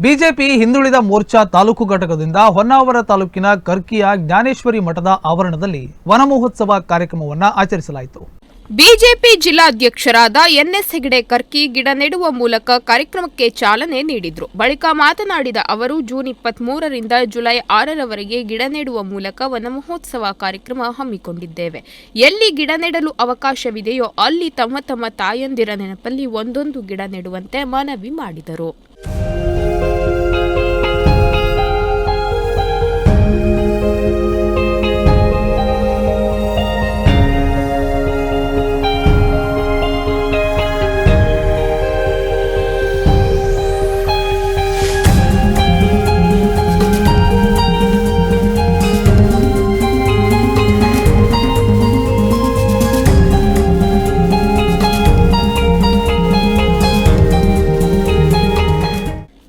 BJP ಹಿಂದುಳಿದ ಮೋರ್ಚಾ ತಾಲೂಕು ಘಟಕದಿಂದ ಹೊನ್ನಾವರ ತಾಲೂಕಿನ ಕರ್ಕಿಯ ಜ್ಞಾನೇಶ್ವರಿ ಮಠದ ಆವರಣದಲ್ಲಿ ವನ ಮಹೋತ್ಸವ ಕಾರ್ಯಕ್ರಮವನ್ನು ಆಚರಿಸಲಾಯಿತು. ಬಿಜೆಪಿ ಜಿಲ್ಲಾಧ್ಯಕ್ಷರಾದ ಎನ್ಎಸ್ ಹೆಗಡೆ ಕರ್ಕಿ ಗಿಡ ನೆಡುವ ಮೂಲಕ ಕಾರ್ಯಕ್ರಮಕ್ಕೆ ಚಾಲನೆ ನೀಡಿದರು. ಬಳಿಕ ಮಾತನಾಡಿದ ಅವರು ಜೂನ್ 23ರಿಂದ ಜುಲೈ 6ರವರೆಗೆ ಗಿಡ ನೆಡುವ ಮೂಲಕ ವನ ಮಹೋತ್ಸವ ಕಾರ್ಯಕ್ರಮ ಹಮ್ಮಿಕೊಂಡಿದ್ದೇವೆ. ಎಲ್ಲಿ ಗಿಡ ನೆಡಲು ಅವಕಾಶವಿದೆಯೋ ಅಲ್ಲಿ ತಮ್ಮ ತಮ್ಮ ತಾಯಂದಿರ ನೆನಪಲ್ಲಿ ಒಂದೊಂದು ಗಿಡ ನೆಡುವಂತೆ ಮನವಿ ಮಾಡಿದರು.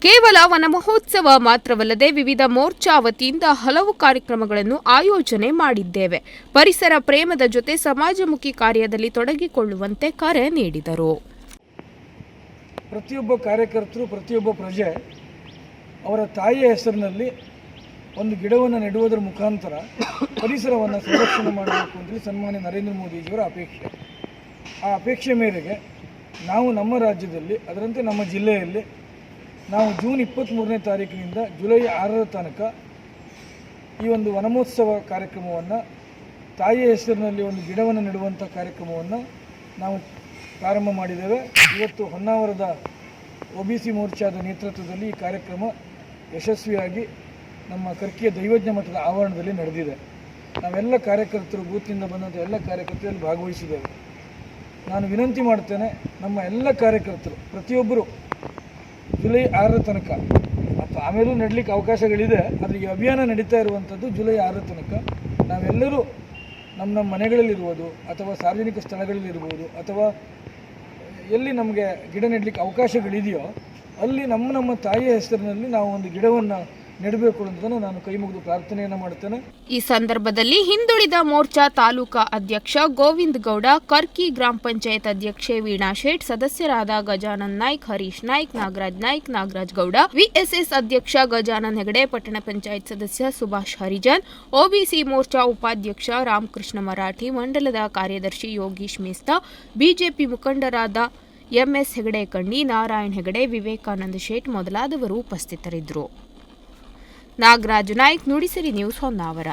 ಕೇವಲ ವನ ಮಹೋತ್ಸವ ಮಾತ್ರವಲ್ಲದೆ ವಿವಿಧ ಮೋರ್ಚಾ ವತಿಯಿಂದ ಹಲವು ಕಾರ್ಯಕ್ರಮಗಳನ್ನು ಆಯೋಜನೆ ಮಾಡಿದ್ದೇವೆ. ಪರಿಸರ ಪ್ರೇಮದ ಜೊತೆ ಸಮಾಜಮುಖಿ ಕಾರ್ಯದಲ್ಲಿ ತೊಡಗಿಕೊಳ್ಳುವಂತೆ ಕರೆ ನೀಡಿದರು. ಪ್ರತಿಯೊಬ್ಬ ಕಾರ್ಯಕರ್ತರು, ಪ್ರತಿಯೊಬ್ಬ ಪ್ರಜೆ ಅವರ ತಾಯಿಯ ಹೆಸರಿನಲ್ಲಿ ಒಂದು ಗಿಡವನ್ನು ನೆಡುವುದರ ಮುಖಾಂತರ ಪರಿಸರವನ್ನು ಸಂರಕ್ಷಣೆ ಮಾಡಬೇಕು ಅಂತೇಳಿ ಸನ್ಮಾನ್ಯ ನರೇಂದ್ರ ಮೋದಿಜಿಯವರ ಅಪೇಕ್ಷೆ. ಆ ಅಪೇಕ್ಷೆ ಮೇರೆಗೆ ನಾವು ನಮ್ಮ ರಾಜ್ಯದಲ್ಲಿ, ಅದರಂತೆ ನಮ್ಮ ಜಿಲ್ಲೆಯಲ್ಲಿ ನಾವು ಜೂನ್ 23ನೇ ತಾರೀಕಿನಿಂದ ಜುಲೈ 6ರ ತನಕ ಈ ಒಂದು ವನಮಹೋತ್ಸವ ಕಾರ್ಯಕ್ರಮವನ್ನು, ತಾಯಿಯ ಹೆಸರಿನಲ್ಲಿ ಒಂದು ಗಿಡವನ್ನು ನೆಡುವಂಥ ಕಾರ್ಯಕ್ರಮವನ್ನು ನಾವು ಪ್ರಾರಂಭ ಮಾಡಿದ್ದೇವೆ. ಇವತ್ತು ಹೊನ್ನಾವರದ OBC ಮೋರ್ಚಾದ ನೇತೃತ್ವದಲ್ಲಿ ಈ ಕಾರ್ಯಕ್ರಮ ಯಶಸ್ವಿಯಾಗಿ ನಮ್ಮ ಕರ್ಕಿಯ ದೈವಜ್ಞ ಮಠದ ಆವರಣದಲ್ಲಿ ನಡೆದಿದೆ. ನಾವೆಲ್ಲ ಕಾರ್ಯಕರ್ತರು, ಬೂತ್ನಿಂದ ಬಂದಂಥ ಎಲ್ಲ ಕಾರ್ಯಕರ್ತರಲ್ಲಿ ಭಾಗವಹಿಸಿದ್ದೇವೆ. ನಾನು ವಿನಂತಿ ಮಾಡ್ತೇನೆ, ನಮ್ಮ ಎಲ್ಲ ಕಾರ್ಯಕರ್ತರು ಪ್ರತಿಯೊಬ್ಬರು ಜುಲೈ 6ರ ತನಕ, ಮತ್ತು ಆಮೇಲೂ ನೆಡಲಿಕ್ಕೆ ಅವಕಾಶಗಳಿದೆ, ಆದರೆ ಈ ಅಭಿಯಾನ ನಡೀತಾ ಇರುವಂಥದ್ದು ಜುಲೈ 6ರ ತನಕ. ನಾವೆಲ್ಲರೂ ನಮ್ಮ ಮನೆಗಳಲ್ಲಿರ್ಬೋದು ಅಥವಾ ಸಾರ್ವಜನಿಕ ಸ್ಥಳಗಳಲ್ಲಿರ್ಬೋದು ಅಥವಾ ಎಲ್ಲಿ ನಮಗೆ ಗಿಡ ನೆಡಲಿಕ್ಕೆ ಅವಕಾಶಗಳಿದೆಯೋ ಅಲ್ಲಿ ನಮ್ಮ ತಾಯಿಯ ಹೆಸರಿನಲ್ಲಿ ನಾವು ಒಂದು ಗಿಡವನ್ನು ನೆಡಬೇಕು ಅಂತ ನಾನು ಕೈ ಮುಗಿದು ಪ್ರಾರ್ಥನೆಯನ್ನು ಮಾಡ್ತೇನೆ. ಈ ಸಂದರ್ಭದಲ್ಲಿ ಹಿಂದುಳಿದ ಮೋರ್ಚಾ ತಾಲೂಕಾ ಅಧ್ಯಕ್ಷ ಗೋವಿಂದ ಗೌಡ, ಕರ್ಕಿ ಗ್ರಾಮ ಪಂಚಾಯತ್ ಅಧ್ಯಕ್ಷೆ ವೀಣಾ ಶೇಟ್, ಸದಸ್ಯರಾದ ಗಜಾನನ್ ನಾಯ್ಕ್, ಹರೀಶ್ ನಾಯ್ಕ್, ನಾಗರಾಜ್ ಗೌಡ, ವಿಎಸ್ಎಸ್ ಅಧ್ಯಕ್ಷ ಗಜಾನನ್ ಹೆಗಡೆ, ಪಟ್ಟಣ ಪಂಚಾಯತ್ ಸದಸ್ಯ ಸುಭಾಷ್ ಹರಿಜನ್, OBC ಮೋರ್ಚಾ ಉಪಾಧ್ಯಕ್ಷ ರಾಮಕೃಷ್ಣ ಮರಾಠಿ, ಮಂಡಲದ ಕಾರ್ಯದರ್ಶಿ ಯೋಗೀಶ್ ಮೇಸ್ತಾ, ಬಿಜೆಪಿ ಮುಖಂಡರಾದ MS ಹೆಗಡೆ ಕಣ್ಣಿ, ನಾರಾಯಣ್ ಹೆಗಡೆ, ವಿವೇಕಾನಂದ ಶೇಟ್ ಮೊದಲಾದವರು ಉಪಸ್ಥಿತರಿದ್ದರು. ನಾಗರಾಜ್ ನಾಯ್ಕ್, ನುಡಿಸಿರಿ ನ್ಯೂಸ್, ಹೊನ್ನಾವರ.